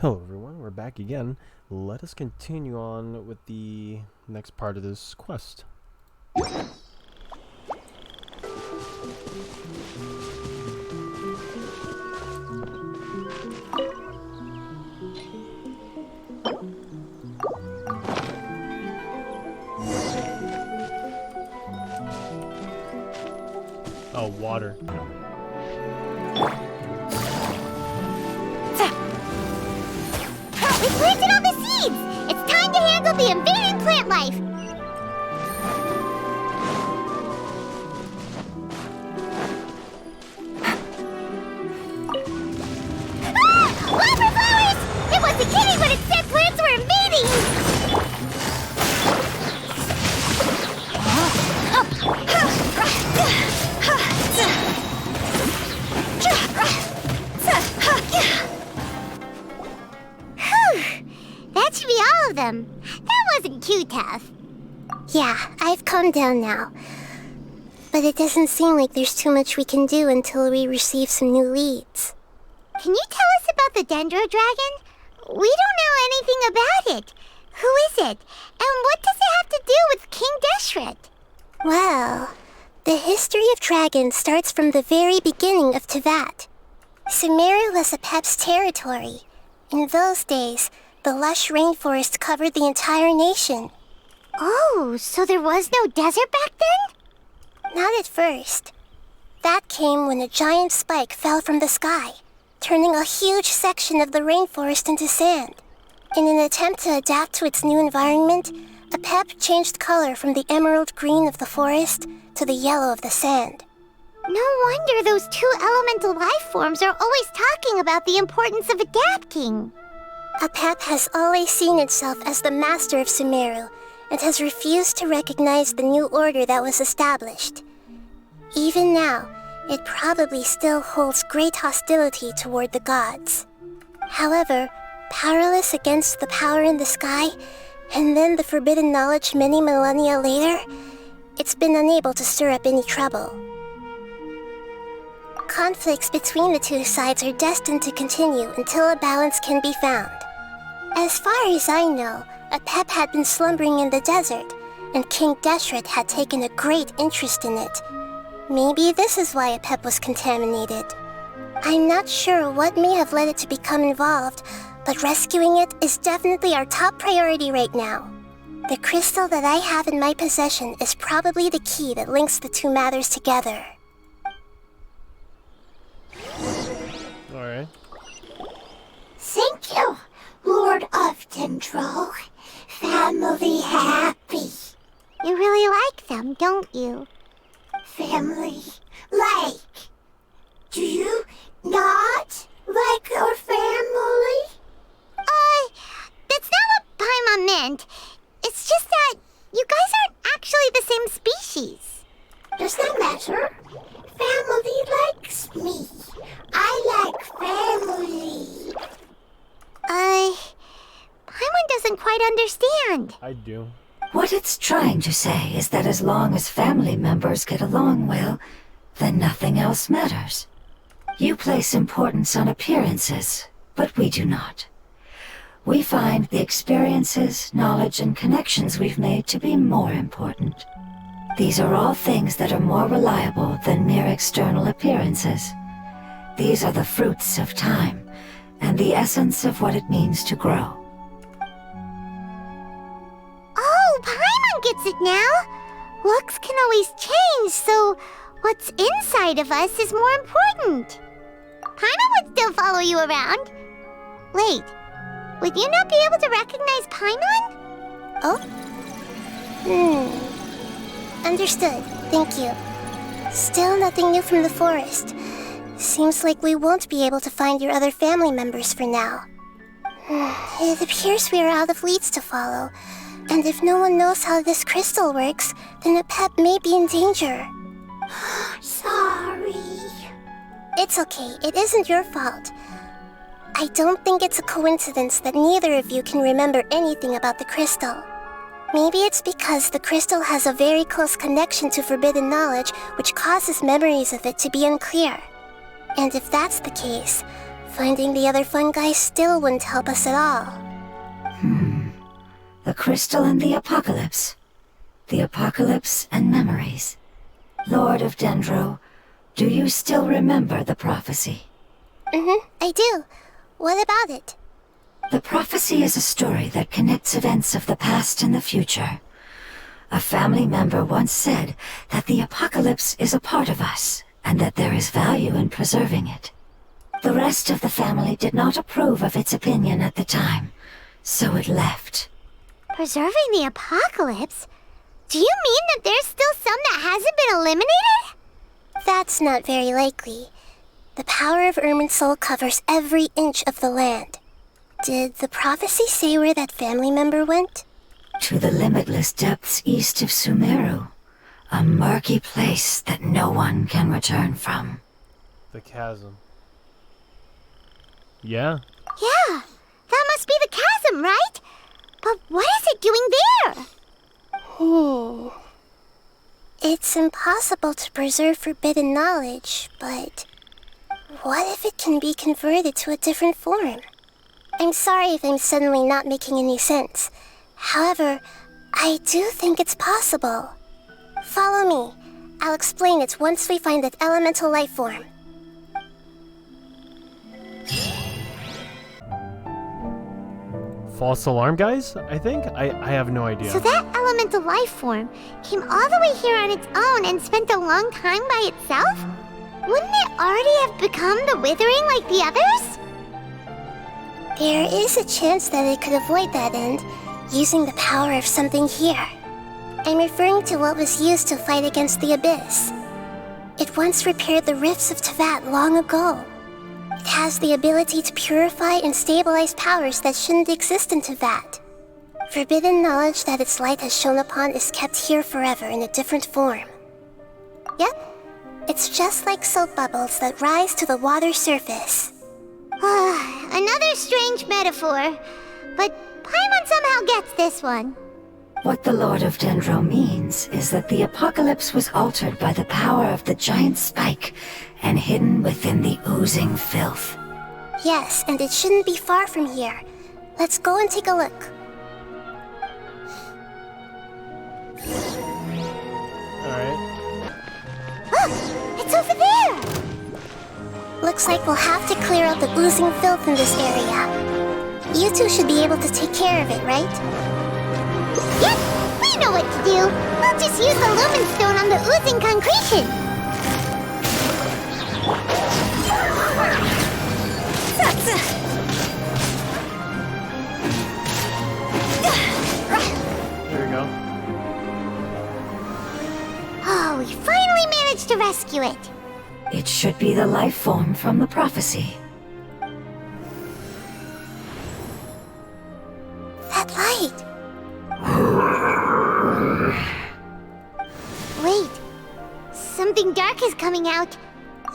Hello everyone, we're back again. Let us continue on with the next part of this quest. Oh, water. We planted all the seeds! It's time to handle the invading plant life! Ah! Wildflowers! It wasn't kidding when it said plants were invading! That should be all of them. That wasn't too tough. Yeah, I've calmed down now. But it doesn't seem like there's too much we can do until we receive some new leads. Can you tell us about the Dendro Dragon? We don't know anything about it. Who is it? And what does it have to do with King Deshret? Well, the history of dragons starts from the very beginning of Tevat. Sumeru was Apep's territory. In those days, the lush rainforest covered the entire nation. Oh, so there was no desert back then? Not at first. That came when a giant spike fell from the sky, turning a huge section of the rainforest into sand. In an attempt to adapt to its new environment, Apep changed color from the emerald green of the forest to the yellow of the sand. No wonder those two elemental life forms are always talking about the importance of adapting. Apep has always seen itself as the master of Sumeru and has refused to recognize the new order that was established. Even now, it probably still holds great hostility toward the gods. However, powerless against the power in the sky, and then the forbidden knowledge many millennia later, it's been unable to stir up any trouble. Conflicts between the two sides are destined to continue until a balance can be found. As far as I know, Apep had been slumbering in the desert, and King Deshret had taken a great interest in it. Maybe this is why Apep was contaminated. I'm not sure what may have led it to become involved, but rescuing it is definitely our top priority right now. The crystal that I have in my possession is probably the key that links the two matters together. Alright. Thank you, Lord of Dendro. Family happy. You really like them, don't you? Family like. Do you not like our family? That's not what Paimon meant. It's just that you guys aren't actually the same species. Does that matter? Family likes me. I like family. Paimon doesn't quite understand. I do. What it's trying to say is that as long as family members get along well, then nothing else matters. You place importance on appearances, but we do not. We find the experiences, knowledge, and connections we've made to be more important. These are all things that are more reliable than mere external appearances. These are the fruits of time, and the essence of what it means to grow. Oh, Paimon gets it now. Looks can always change, so what's inside of us is more important. Paimon would still follow you around. Wait, would you not be able to recognize Paimon? Oh? Understood. Thank you. Still nothing new from the forest. Seems like we won't be able to find your other family members for now. It appears we are out of leads to follow. And if no one knows how this crystal works, then Apep may be in danger. Sorry. It's okay. It isn't your fault. I don't think it's a coincidence that neither of you can remember anything about the crystal. Maybe it's because the crystal has a very close connection to forbidden knowledge, which causes memories of it to be unclear. And if that's the case, Finding the other fungi still wouldn't help us at all. The crystal and the apocalypse. The apocalypse and memories. Lord of Dendro, do you still remember the prophecy? I do. What about it? The prophecy is a story that connects events of the past and the future. A family member once said that the apocalypse is a part of us, and that there is value in preserving it. The rest of the family did not approve of its opinion at the time, so it left. Preserving the apocalypse? Do you mean that there's still some that hasn't been eliminated? That's not very likely. The power of Irminsul covers every inch of the land. Did the prophecy say where that family member went? To the limitless depths east of Sumeru. A murky place that no one can return from. The chasm. Yeah. Yeah, that must be the chasm, right? But what is it doing there? It's impossible to preserve forbidden knowledge, but what if it can be converted to a different form? I'm sorry if I'm suddenly not making any sense. However, I do think it's possible. Follow me. I'll explain it once we find that elemental life form. False alarm, guys? I think? I have no idea. So that elemental life form came all the way here on its own and spent a long time by itself? Wouldn't it already have become the Withering like the others? There is a chance that it could avoid that end, using the power of something here. I'm referring to what was used to fight against the Abyss. It once repaired the rifts of Tevat long ago. It has the ability to purify and stabilize powers that shouldn't exist in Tevat. Forbidden knowledge that its light has shone upon is kept here forever in a different form. Yep, it's just like soap bubbles that rise to the water surface. Another strange metaphor, but Paimon somehow gets this one. What the Lord of Dendro means is that the apocalypse was altered by the power of the giant spike and hidden within the oozing filth. Yes, and it shouldn't be far from here. Let's go and take a look. Alright. Look! It's over there! Looks like we'll have to clear out the oozing filth in this area. You two should be able to take care of it, right? Yep! We know what to do! We'll just use the lumen stone on the oozing concretion! There we go. Oh, we finally managed to rescue it! It should be the life form from the prophecy. That light! Wait, something dark is coming out.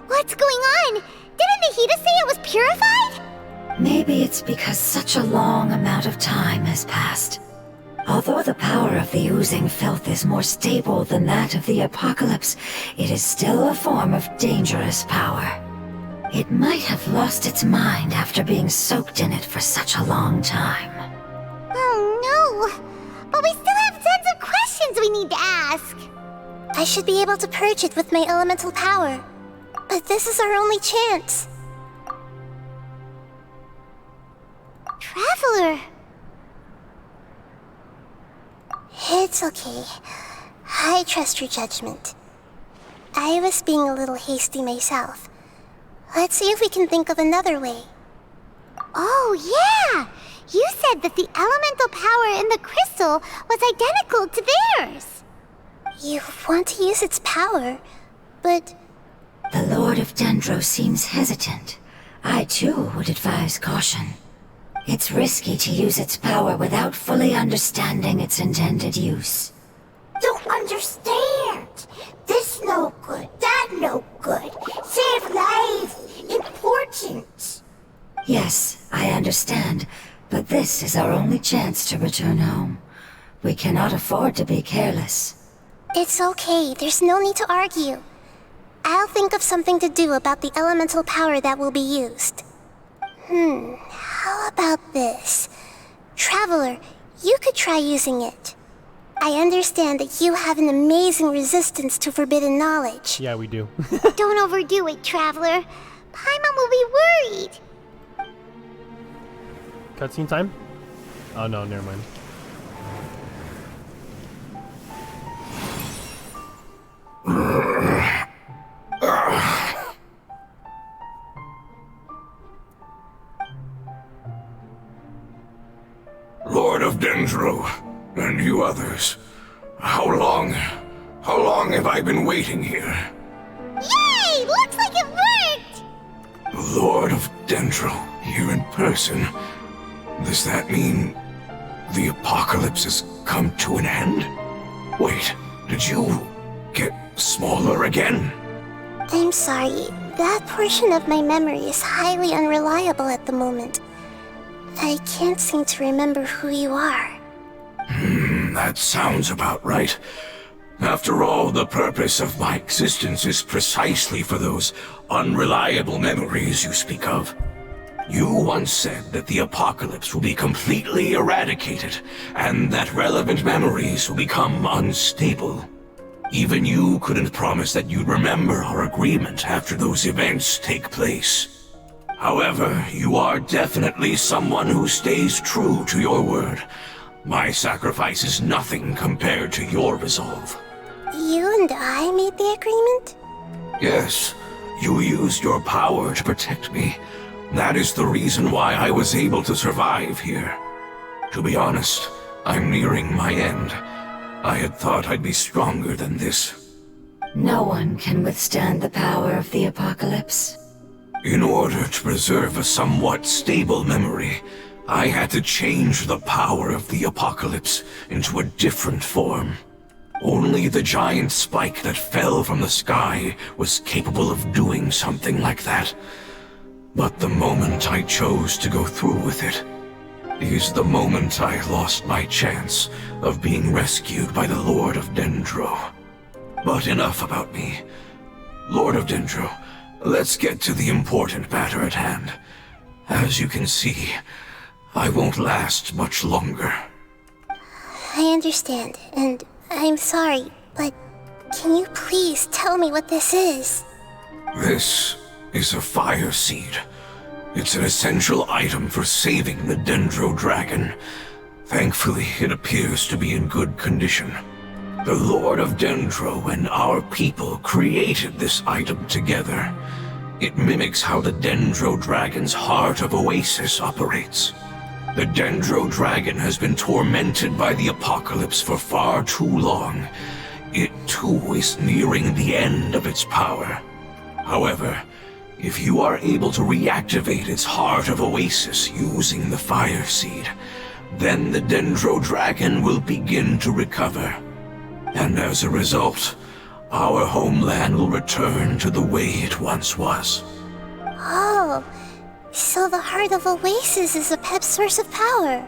What's going on? Didn't Nahida say it was purified? Maybe it's because such a long amount of time has passed. Although the power of the oozing filth is more stable than that of the apocalypse, it is still a form of dangerous power. It might have lost its mind after being soaked in it for such a long time. Oh no! But we still have tons of questions we need to ask. I should be able to purge it with my elemental power. But this is our only chance. Traveler! It's okay. I trust your judgment. I was being a little hasty myself. Let's see if we can think of another way. Oh, yeah! You said that the elemental power in the crystal was identical to theirs. You want to use its power, but... The Lord of Dendro seems hesitant. I too would advise caution. It's risky to use its power without fully understanding its intended use. Don't understand. This no good, that no good. Save lives. Important. Yes, I understand, but this is our only chance to return home. We cannot afford to be careless. It's okay, there's no need to argue. I'll think of something to do about the elemental power that will be used. How about this? Traveler, you could try using it. I understand that you have an amazing resistance to forbidden knowledge. Yeah, we do. Don't overdo it, Traveler. Paimon will be worried. Cutscene time? Oh no, never mind. Lord of Dendro, and you others, how long have I been waiting here? Yay! Looks like it worked! Lord of Dendro, here in person. Does that mean the apocalypse has come to an end? Wait, did you get smaller again? I'm sorry. That portion of my memory is highly unreliable at the moment. I can't seem to remember who you are. That sounds about right. After all, the purpose of my existence is precisely for those unreliable memories you speak of. You once said that the apocalypse will be completely eradicated, and that relevant memories will become unstable. Even you couldn't promise that you'd remember our agreement after those events take place. However, you are definitely someone who stays true to your word. My sacrifice is nothing compared to your resolve. You and I made the agreement? Yes, you used your power to protect me. That is the reason why I was able to survive here. To be honest, I'm nearing my end. I had thought I'd be stronger than this. No one can withstand the power of the apocalypse. In order to preserve a somewhat stable memory, I had to change the power of the apocalypse into a different form. Only the giant spike that fell from the sky was capable of doing something like that. But the moment I chose to go through with it is the moment I lost my chance of being rescued by the Lord of Dendro. But enough about me. Lord of Dendro, let's get to the important matter at hand. As you can see, I won't last much longer. I understand, and I'm sorry, but can you please tell me what this is? This is a fire seed. It's an essential item for saving the Dendro Dragon. Thankfully, it appears to be in good condition. The Lord of Dendro and our people created this item together. It mimics how the Dendro Dragon's Heart of Oasis operates. The Dendro Dragon has been tormented by the apocalypse for far too long. It too is nearing the end of its power. However, if you are able to reactivate its Heart of Oasis using the Fire Seed, then the Dendro Dragon will begin to recover. And as a result, our homeland will return to the way it once was. Oh, so the Heart of Oasis is a pep source of power.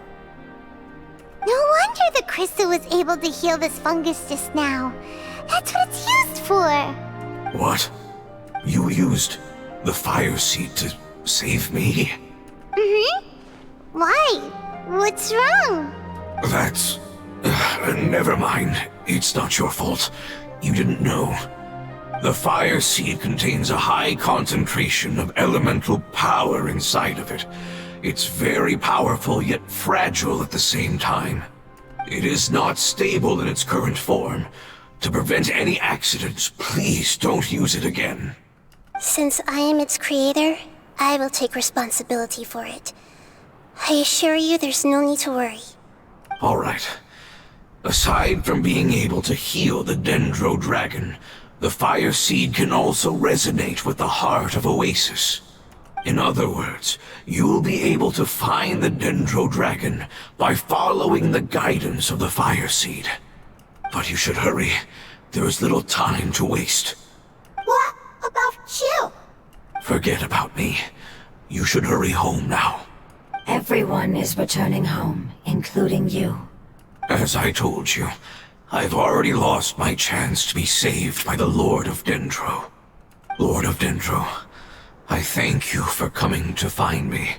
No wonder the crystal was able to heal this fungus just now. That's what it's used for. What? You used the Fire Seed to save me? Why? What's wrong? That's... never mind. It's not your fault. You didn't know. The Fire Seed contains a high concentration of elemental power inside of it. It's very powerful, yet fragile at the same time. It is not stable in its current form. To prevent any accidents, please don't use it again. Since I am its creator, I will take responsibility for it. I assure you there's no need to worry. Alright. Aside from being able to heal the Dendro Dragon, the Fire Seed can also resonate with the Heart of Oasis. In other words, you'll be able to find the Dendro Dragon by following the guidance of the Fire Seed. But you should hurry. There is little time to waste. What about you? Forget about me. You should hurry home now. Everyone is returning home, including you. As I told you, I've already lost my chance to be saved by the Lord of Dendro. Lord of Dendro, I thank you for coming to find me,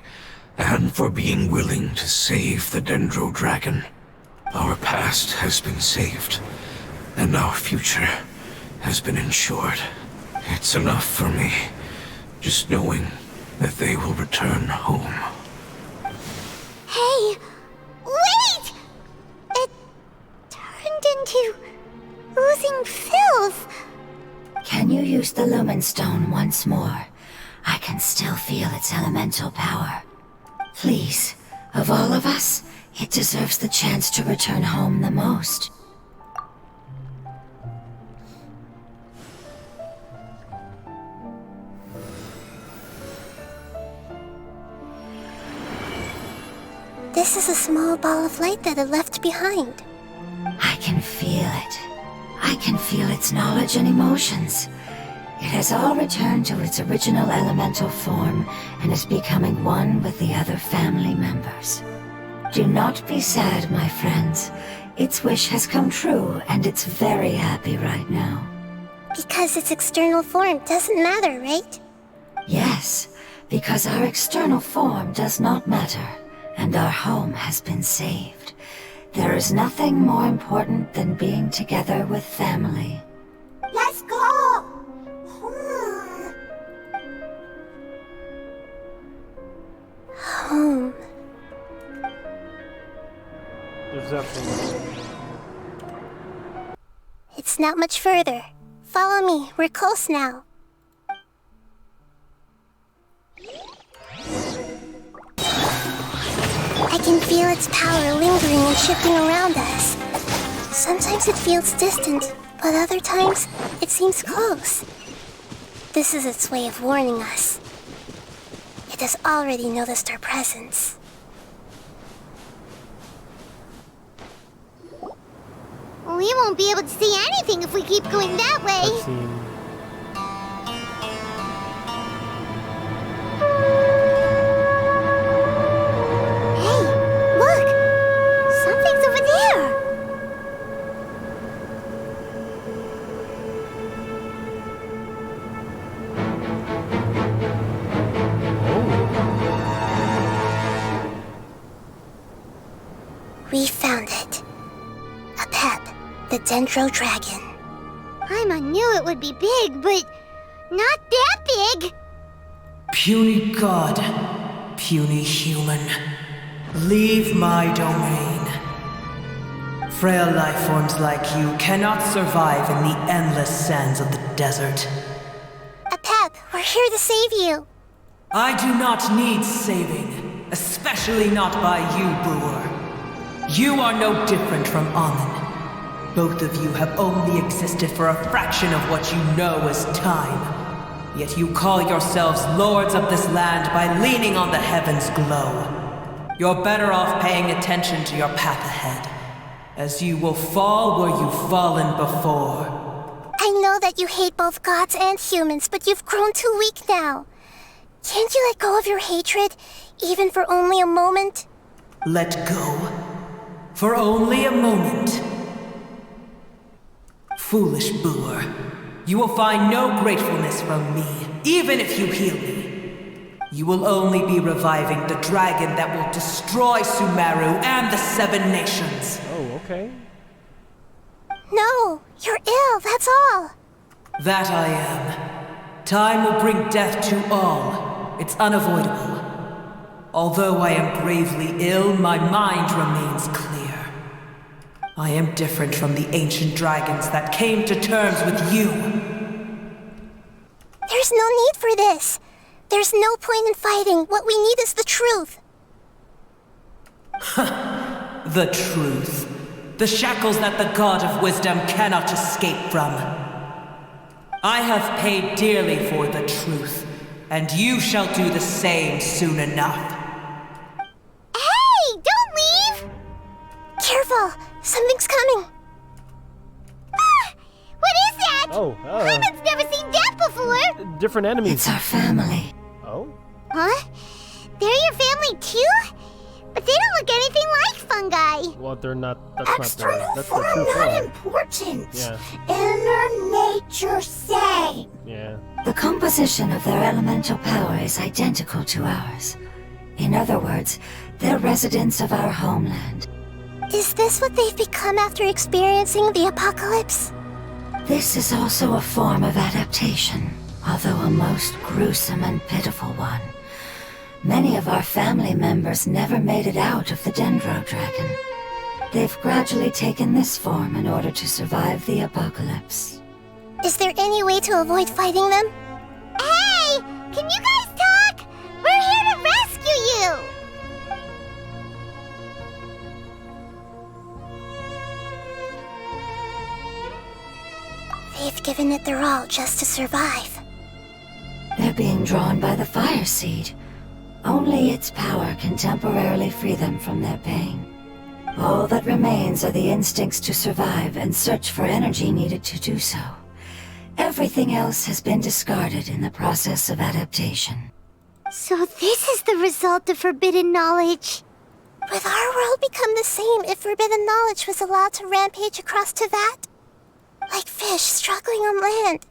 and for being willing to save the Dendro Dragon. Our past has been saved, and our future has been ensured. It's enough for me, just knowing that they will return home. Hey, wait! It turned into oozing filth. Can you use the Lumen Stone once more? I can still feel its elemental power. Please, of all of us, it deserves the chance to return home the most. This is a small ball of light that it left behind. I can feel it. I can feel its knowledge and emotions. It has all returned to its original elemental form and is becoming one with the other family members. Do not be sad, my friends. Its wish has come true, and it's very happy right now. Because its external form doesn't matter, right? Yes, because our external form does not matter, and our home has been saved. There is nothing more important than being together with family. Let's go! Home. There's definitely... It's not much further. Follow me, we're close now. I can feel its power lingering and shifting around us. Sometimes it feels distant, but other times it seems close. This is its way of warning us. It has already noticed our presence. We won't be able to see anything if we keep going that way. Let's see. Hey, look! Something's over there! We found it. A pep, the Dendro Dragon. I knew it would be big, but not that big! Puny god, puny human, leave my domain. Frail life forms like you cannot survive in the endless sands of the desert. A pep, we're here to save you. I do not need saving, especially not by you, Brewer. You are no different from Amun. Both of you have only existed for a fraction of what you know as time. Yet you call yourselves lords of this land by leaning on the heavens' glow. You're better off paying attention to your path ahead, as you will fall where you've fallen before. I know that you hate both gods and humans, but you've grown too weak now. Can't you let go of your hatred, even for only a moment? Let go? For only a moment? Foolish Brewer. You will find no gratefulness from me, even if you heal me. You will only be reviving the dragon that will destroy Sumeru and the 7 nations. Oh, okay. No, you're ill, that's all. That I am. Time will bring death to all. It's unavoidable. Although I am gravely ill, my mind remains clear. I am different from the ancient dragons that came to terms with you. There's no need for this. There's no point in fighting. What we need is the truth. The truth. The shackles that the God of Wisdom cannot escape from. I have paid dearly for the truth, and you shall do the same soon enough. Hey, don't leave! Careful, something's coming. Ah, what is that? Oh, Clement's never seen that before. different enemies. It's our family. Oh? Huh? They're your family too? But they don't look anything like fungi. Well, Well, they're not. That's External not that's form the true not form. important. Yeah. Inner nature same. Yeah. The composition of their elemental power is identical to ours. In other words, they're residents of our homeland. Is this what they've become after experiencing the apocalypse? This is also a form of adaptation, although a most gruesome and pitiful one. Many of our family members never made it out of the Dendro Dragon. They've gradually taken this form in order to survive the apocalypse. Is there any way to avoid fighting them? Hey! Can you guys talk? We're here to rescue you! They've given it their all just to survive. They're being drawn by the fire seed. Only its power can temporarily free them from their pain. All that remains are the instincts to survive and search for energy needed to do so. Everything else has been discarded in the process of adaptation. So this is the result of forbidden knowledge. Would our world become the same if forbidden knowledge was allowed to rampage across Tevat? Like fish struggling on land,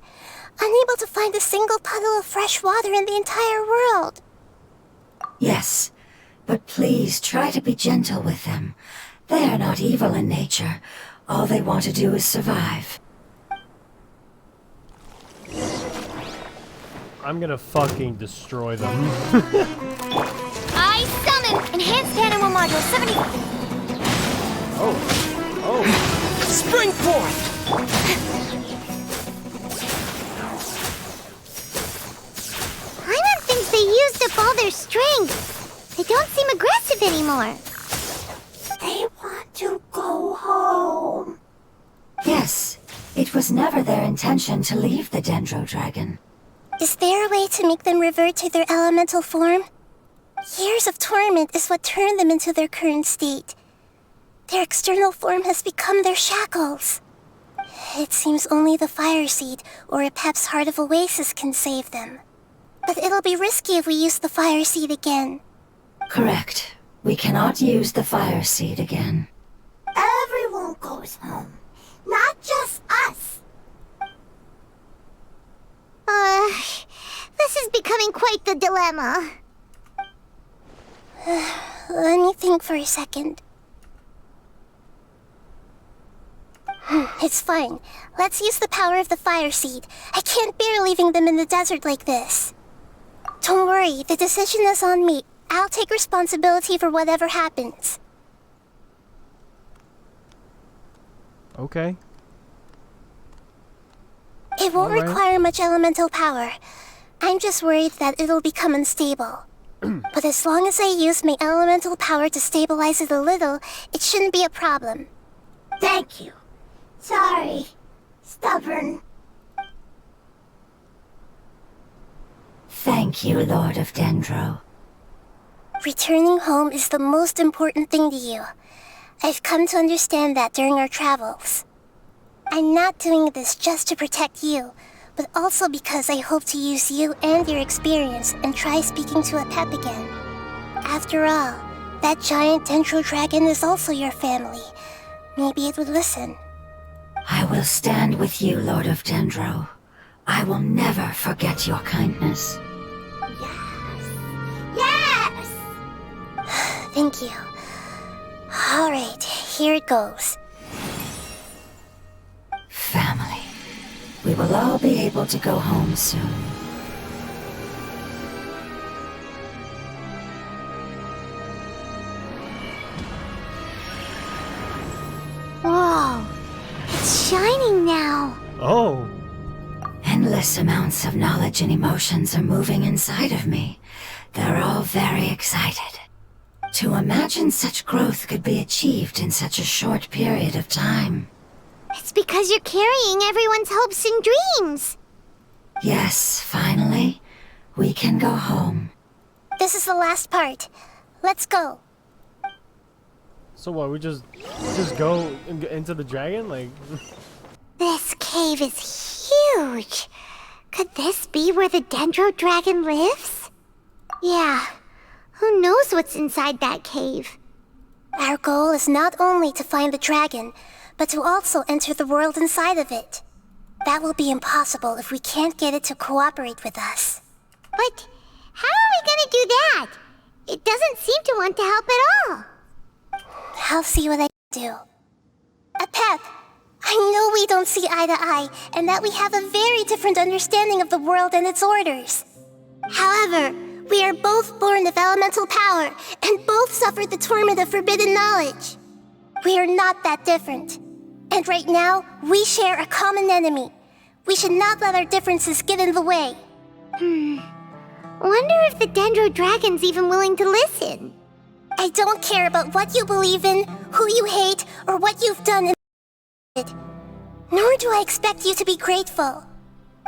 unable to find a single puddle of fresh water in the entire world. Yes, but please try to be gentle with them. They are not evil in nature. All they want to do is survive. I'm gonna fucking destroy them. I summon Enhanced Animal Module 70. Oh. Spring forth! Paimon thinks they used up all their strength. They don't seem aggressive anymore. They want to go home. Yes, it was never their intention to leave the Dendro Dragon. Is there a way to make them revert to their elemental form? Years of torment is what turned them into their current state. Their external form has become their shackles. It seems only the Fire Seed or Apep's Heart of Oasis can save them. But it'll be risky if we use the Fire Seed again. Correct. We cannot use the fire seed again. Everyone goes home. Not just us. This is becoming quite the dilemma. Let me think for a second. It's fine. Let's use the power of the Fire Seed. I can't bear leaving them in the desert like this. Don't worry, the decision is on me. I'll take responsibility for whatever happens. Okay. It won't Alright. require much elemental power. I'm just worried that it'll become unstable. But as long as I use my elemental power to stabilize it a little, it shouldn't be a problem. Thank you. Sorry. Stubborn. Thank you, Lord of Dendro. Returning home is the most important thing to you. I've come to understand that during our travels. I'm not doing this just to protect you, but also because I hope to use you and your experience and try speaking to Apep again. After all, that giant Dendro Dragon is also your family. Maybe it would listen. I will stand with you, Lord of Dendro. I will never forget your kindness. Yes! Thank you. Alright, here it goes. Family. We will all be able to go home soon. Whoa, it's shining now. Oh. Endless amounts of knowledge and emotions are moving inside of me. They're all very excited. To imagine such growth could be achieved in such a short period of time. It's because you're carrying everyone's hopes and dreams. Yes, finally, we can go home. This is the last part. Let's go. So what? We just go into the dragon? Like. This cave is huge. Could this be where the Dendro Dragon lives? Yeah. Who knows what's inside that cave? Our goal is not only to find the dragon, but to also enter the world inside of it. That will be impossible if we can't get it to cooperate with us. But how are we gonna do that? It doesn't seem to want to help at all. I'll see what I can do. Pep, I know we don't see eye to eye, and that we have a very different understanding of the world and its orders. However, we are both born of elemental power, and both suffered the torment of forbidden knowledge. We are not that different. And right now, we share a common enemy. We should not let our differences get in the way. Wonder if the Dendro Dragon's even willing to listen. I don't care about what you believe in, who you hate, or what you've done. Nor do I expect you to be grateful.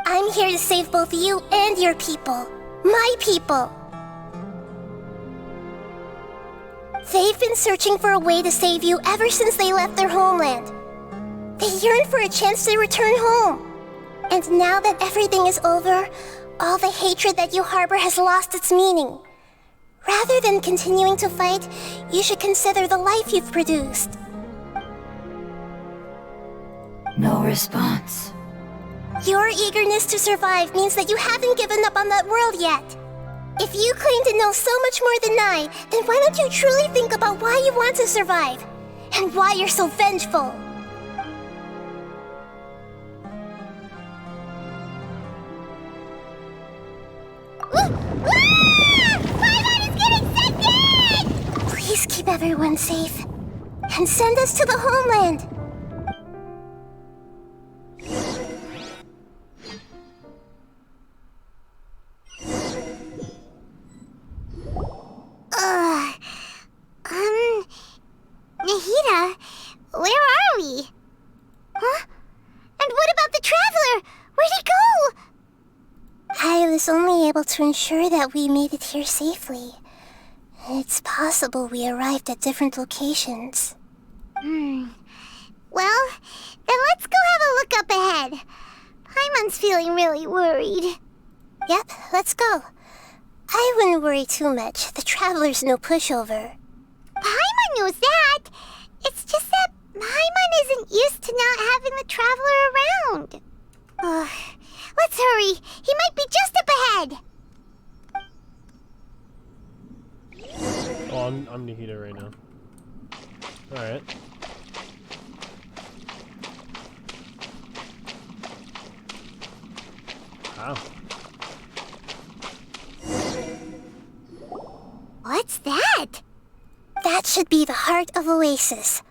I'm here to save both you and your people. My people. They've been searching for a way to save you ever since they left their homeland. They yearn for a chance to return home. And now that everything is over, all the hatred that you harbor has lost its meaning. Rather than continuing to fight, you should consider the life you've produced. No response. Your eagerness to survive means that you haven't given up on that world yet. If you claim to know so much more than I, then why don't you truly think about why you want to survive? And why you're so vengeful? Paimon is getting sent in! Please keep everyone safe. And send us to the homeland. Nahida, where are we? Huh? And what about the Traveler? Where'd he go? I was only able to ensure that we made it here safely. It's possible we arrived at different locations. Well, then let's go have a look up ahead. Paimon's feeling really worried. Yep, let's go. I wouldn't worry too much. The Traveler's no pushover. Paimon knows that. It's just that Paimon isn't used to not having the Traveler around. Let's hurry. He might be just up ahead. Oh, I'm Nahida right now. Alright. Wow. What's that? That should be the heart of Oasis.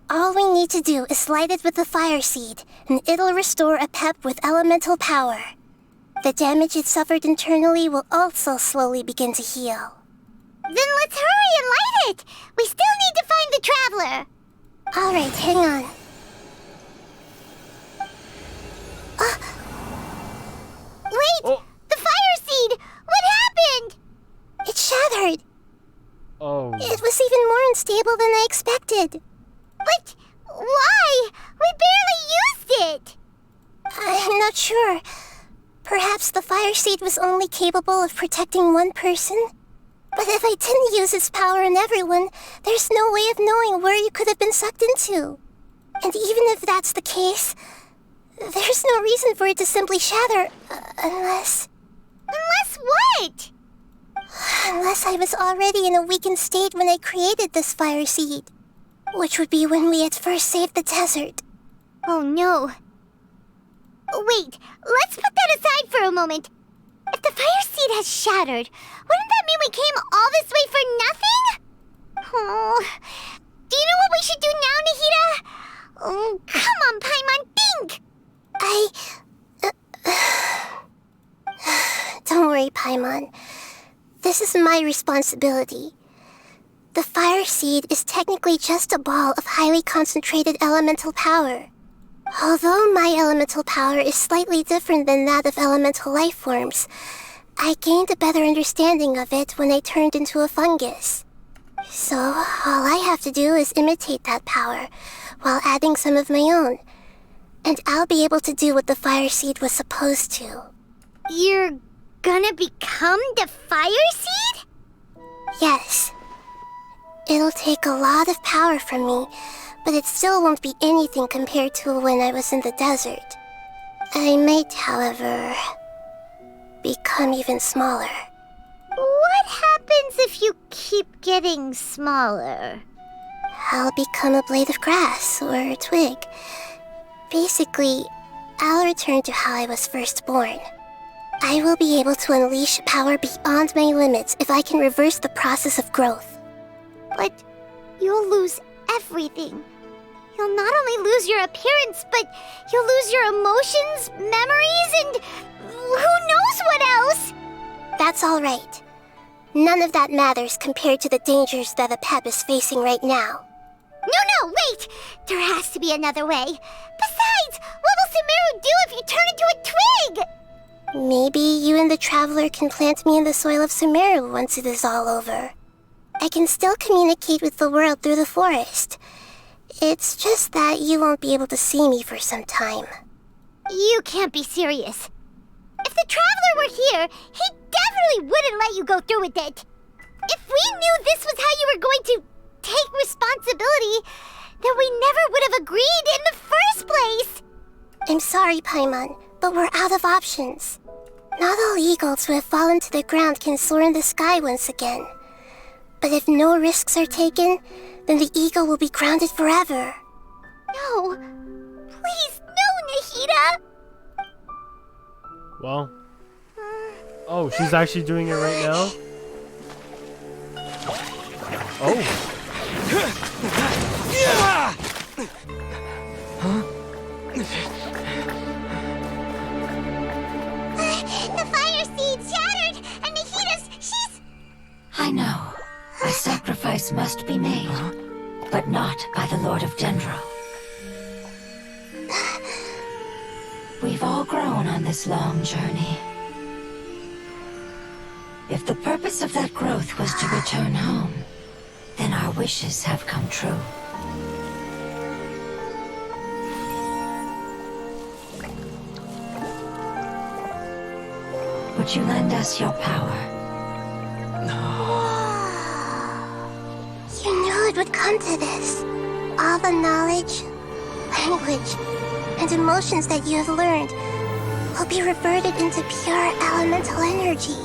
All we need to do is light it with the fire seed, and it'll restore a pep with elemental power. The damage it suffered internally will also slowly begin to heal. Then let's hurry and light it! We still need to find the Traveler! Alright, hang on. Wait! Oh. The fire seed! What happened? It shattered. Oh. It was even more unstable than I expected. But why? We barely used it! I'm not sure. Perhaps the fire seed was only capable of protecting one person? But if I didn't use its power on everyone, there's no way of knowing where you could have been sucked into. And even if that's the case, there's no reason for it to simply shatter, unless... Unless what? Unless I was already in a weakened state when I created this fire seed. Which would be when we had first saved the desert. Oh no. Wait, let's put that aside for a moment. If the fire seed has shattered, wouldn't that mean we came all this way for nothing? Oh, do you know what we should do now, Nahida? Oh, come on, Paimon, think! Don't worry, Paimon. This is my responsibility. The fire seed is technically just a ball of highly concentrated elemental power. Although my elemental power is slightly different than that of elemental life forms, I gained a better understanding of it when I turned into a fungus. So, all I have to do is imitate that power, while adding some of my own. And I'll be able to do what the fire seed was supposed to. You're gonna become the fire seed? Yes. It'll take a lot of power from me, but it still won't be anything compared to when I was in the desert. I might, however, become even smaller. What happens if you keep getting smaller? I'll become a blade of grass or a twig. Basically, I'll return to how I was first born. I will be able to unleash power beyond my limits if I can reverse the process of growth. But you'll lose everything. You'll not only lose your appearance, but you'll lose your emotions, memories, and who knows what else? That's all right. None of that matters compared to the dangers that a pep is facing right now. No, wait! There has to be another way. Besides, what will Sumeru do if you turn into a twig? Maybe you and the Traveler can plant me in the soil of Sumeru once it is all over. I can still communicate with the world through the forest. It's just that you won't be able to see me for some time. You can't be serious. If the Traveler were here, he definitely wouldn't let you go through with it. If we knew this was how you were going to take responsibility, then we never would have agreed in the first place. I'm sorry, Paimon, but we're out of options. Not all eagles who have fallen to the ground can soar in the sky once again. But if no risks are taken, then the eagle will be grounded forever. No. Please, no, Nahida! Well. Oh, she's actually doing it right now? Oh. The fire seed shattered, and she's... I know. A sacrifice must be made, but not by the Lord of Dendro. We've all grown on this long journey. If the purpose of that growth was to return home, then our wishes have come true. Would you lend us your power? You knew it would come to this. All the knowledge, language, and emotions that you have learned will be reverted into pure elemental energy.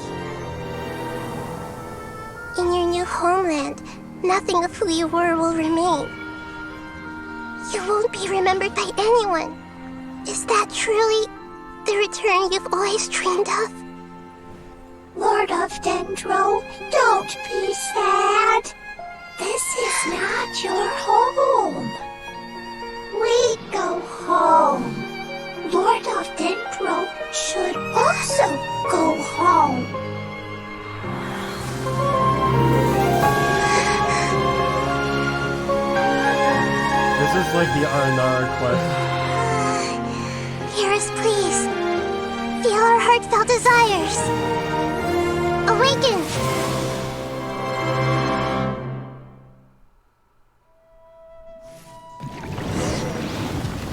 In your new homeland, nothing of who you were will remain. You won't be remembered by anyone. Is that truly the return you've always dreamed of? Lord of Dendro, don't be sad. This is not your home. We go home. Lord of Dendro should also go home. This is like the Arnara quest. Hear us, please. Feel our heartfelt desires. Awaken!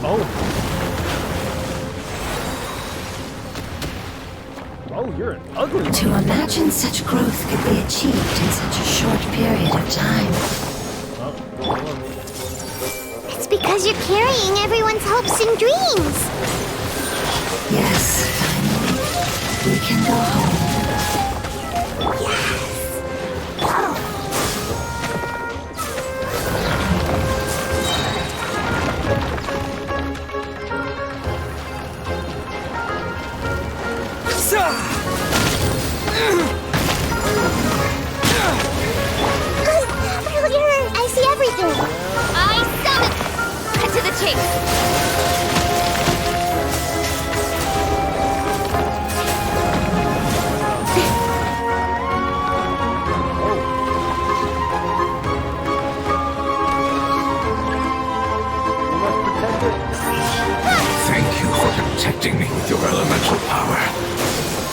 Oh. Oh, you're an ugly. To imagine such growth could be achieved in such a short period of time. It's because you're carrying everyone's hopes and dreams. Yes, finally, we can go home. I see everything. I summon! Cut to the chase. Thank you for protecting me with your elemental power.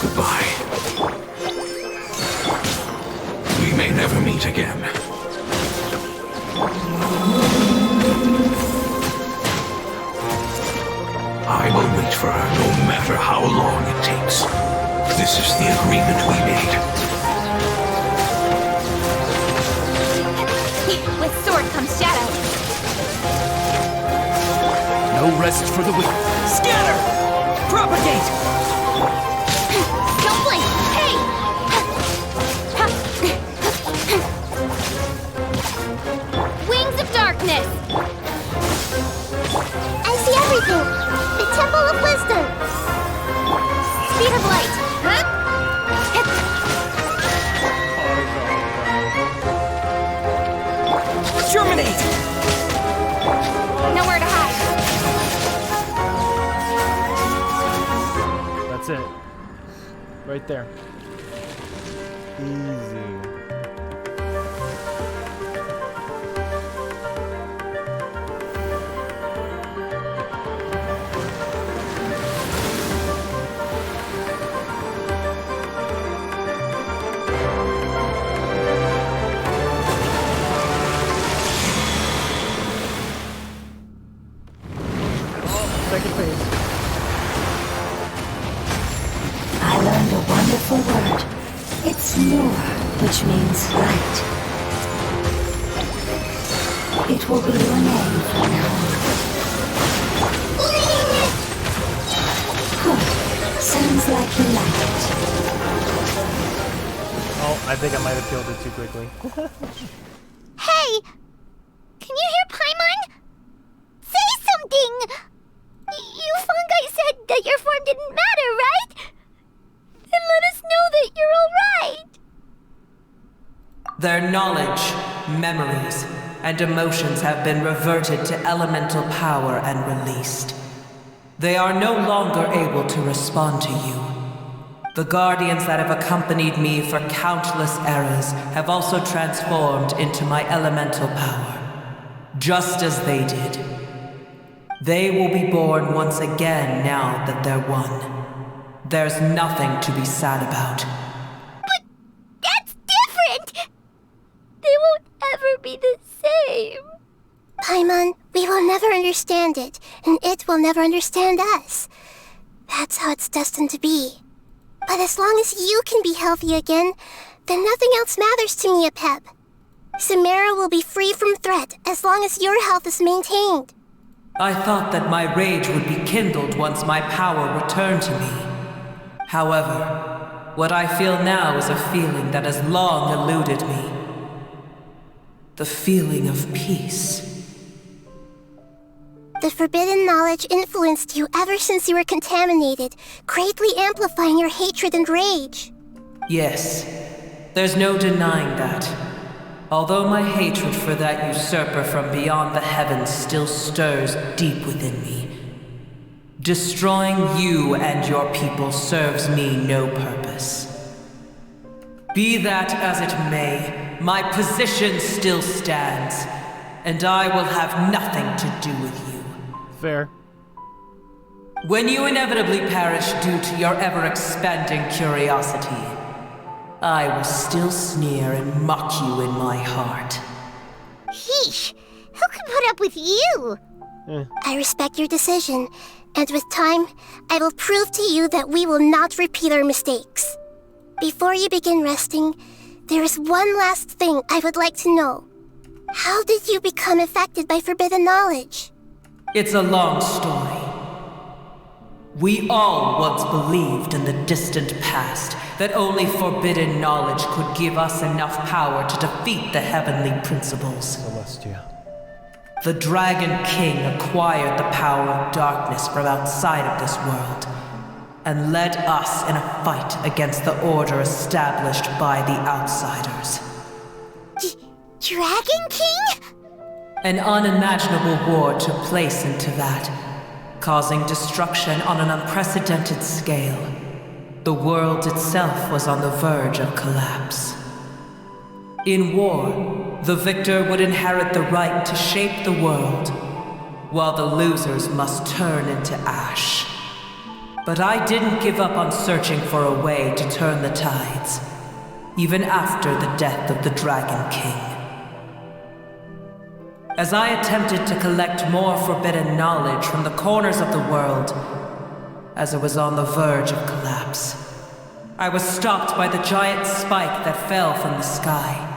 Goodbye. We may never meet again. I will wait for her no matter how long it takes. This is the agreement we made. With sword comes shadow. No rest for the weak. Scatter! Propagate! Don't blink! Hey! Wings of darkness! I see everything. The Temple of Wisdom. Speed of light! Huh? Germinate! Nowhere to hide. That's it. Right there. Easy. Second phase. I learned a wonderful word. It's Nur, which means light. It will be your name from now on. Good. Sounds like you like it. Oh, I think I might have killed it too quickly. Hey! Can you hear Paimon? Say something! You fungi said that your form didn't matter, right? Then let us know that you're alright! Their knowledge, memories, and emotions have been reverted to elemental power and released. They are no longer able to respond to you. The guardians that have accompanied me for countless eras have also transformed into my elemental power, just as they did. They will be born once again now that they're one. There's nothing to be sad about. But that's different! They won't ever be the same. Paimon, we will never understand it, and it will never understand us. That's how it's destined to be. But as long as you can be healthy again, then nothing else matters to me, Apep. Samara will be free from threat as long as your health is maintained. I thought that my rage would be kindled once my power returned to me. However, what I feel now is a feeling that has long eluded me. The feeling of peace. The forbidden knowledge influenced you ever since you were contaminated, greatly amplifying your hatred and rage. Yes, there's no denying that. Although my hatred for that usurper from beyond the heavens still stirs deep within me, destroying you and your people serves me no purpose. Be that as it may, my position still stands, and I will have nothing to do with you. Fair. When you inevitably perish due to your ever-expanding curiosity, I will still sneer and mock you in my heart. Heesh! Who can put up with you? I respect your decision, and with time, I will prove to you that we will not repeat our mistakes. Before you begin resting, there is one last thing I would like to know. How did you become affected by forbidden knowledge? It's a long story. We all once believed in the distant past that only forbidden knowledge could give us enough power to defeat the heavenly principles. Celestia. The Dragon King acquired the power of darkness from outside of this world, and led us in a fight against the order established by the outsiders. Dragon King? An unimaginable war took place into that, causing destruction on an unprecedented scale. The world itself was on the verge of collapse. In war, the victor would inherit the right to shape the world, while the losers must turn into ash. But I didn't give up on searching for a way to turn the tides, even after the death of the Dragon King. As I attempted to collect more forbidden knowledge from the corners of the world, as it was on the verge of collapse, I was stopped by the giant spike that fell from the sky.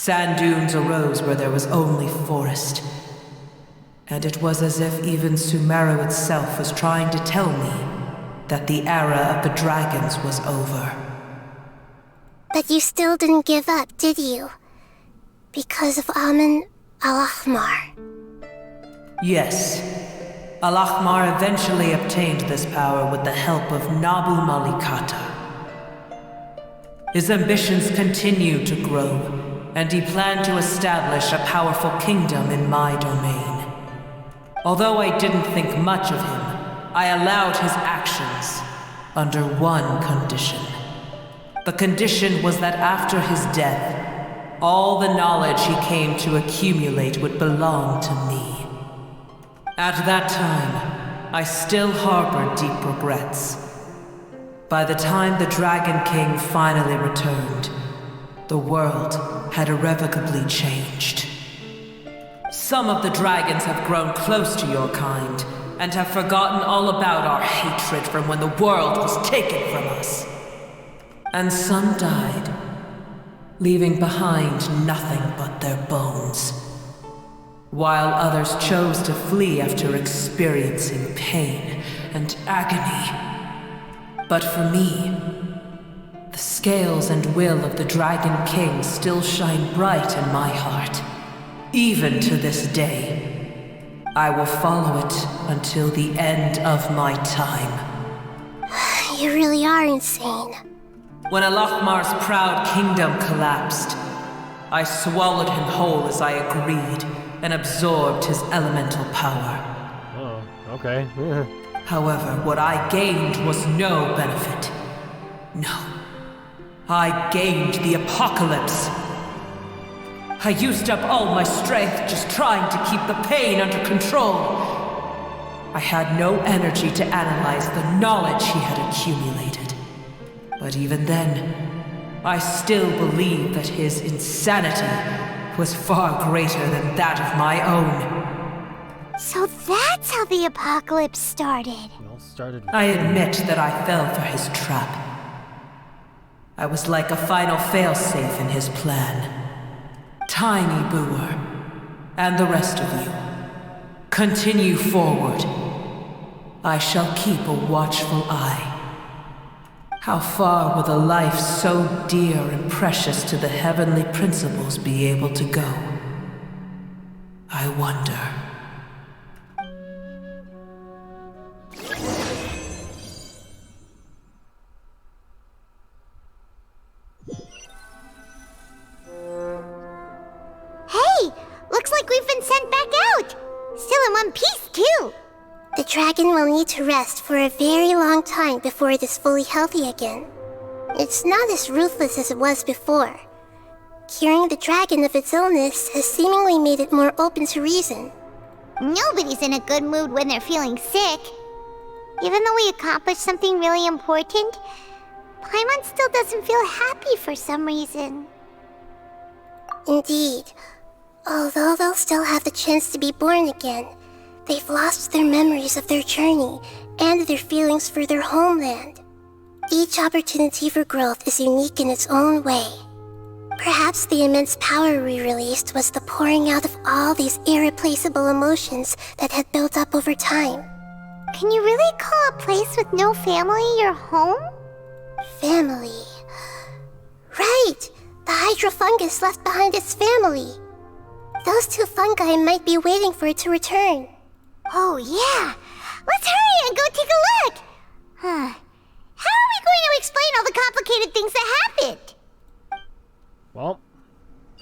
Sand dunes arose where there was only forest. And it was as if even Sumeru itself was trying to tell me that the era of the dragons was over. But you still didn't give up, did you? Because of Amun al-Ahmar. Yes. Al-Ahmar eventually obtained this power with the help of Nabu Malikata. His ambitions continued to grow, and he planned to establish a powerful kingdom in my domain. Although I didn't think much of him, I allowed his actions under one condition. The condition was that after his death, all the knowledge he came to accumulate would belong to me. At that time, I still harbored deep regrets. By the time the Dragon King finally returned, the world had irrevocably changed. Some of the dragons have grown close to your kind, and have forgotten all about our hatred from when the world was taken from us. And some died, leaving behind nothing but their bones, while others chose to flee after experiencing pain and agony. But for me, the scales and will of the Dragon King still shine bright in my heart. Even to this day, I will follow it until the end of my time. You really are insane. When Al-Ahmar's proud kingdom collapsed, I swallowed him whole as I agreed and absorbed his elemental power. Oh, okay. However, what I gained was no benefit. No. I gained the apocalypse. I used up all my strength just trying to keep the pain under control. I had no energy to analyze the knowledge he had accumulated. But even then, I still believed that his insanity was far greater than that of my own. So that's how the apocalypse started. It all started with I admit that I fell for his trap. I was like a final failsafe in his plan. Tiny Boer, and the rest of you, continue forward. I shall keep a watchful eye. How far will a life so dear and precious to the heavenly principles be able to go? I wonder. Hey! Looks like we've been sent back out! Still in one piece, too! The dragon will need to rest for a very long time before it is fully healthy again. It's not as ruthless as it was before. Curing the dragon of its illness has seemingly made it more open to reason. Nobody's in a good mood when they're feeling sick. Even though we accomplished something really important, Paimon still doesn't feel happy for some reason. Indeed. Although they'll still have the chance to be born again, they've lost their memories of their journey and their feelings for their homeland. Each opportunity for growth is unique in its own way. Perhaps the immense power we released was the pouring out of all these irreplaceable emotions that had built up over time. Can you really call a place with no family your home? Family. Right! The hydrofungus left behind its family. Those two fungi might be waiting for it to return. Oh, yeah! Let's hurry and go take a look! Huh. How are we going to explain all the complicated things that happened? well,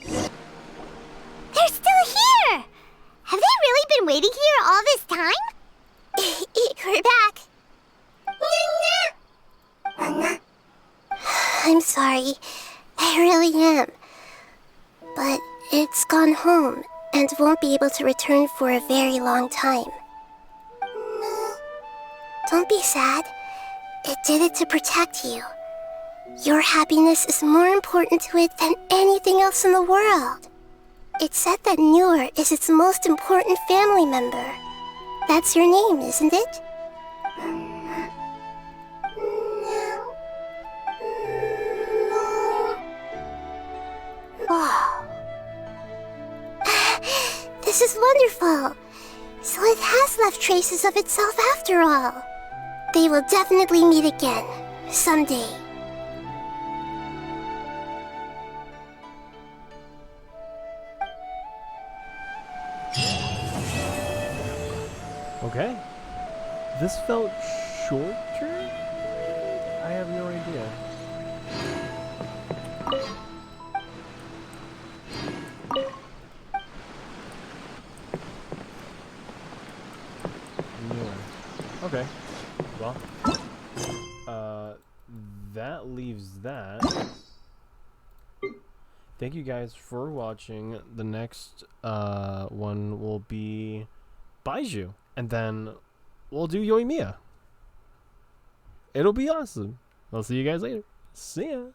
They're still here! Have they really been waiting here all this time? We're back. I'm sorry. I really am. But it's gone home and won't be able to return for a very long time. Don't be sad. It did it to protect you. Your happiness is more important to it than anything else in the world. It's said that Noor is its most important family member. That's your name, isn't it? Oh, This is wonderful. So it has left traces of itself after all. They will definitely meet again, someday. Okay. This felt shorter? I have no idea. Yeah. Okay. Well, that leaves that. Thank you guys for watching. The next one will be Baiju, and then we'll do Yoimiya. It'll be awesome. I'll see you guys later. See ya.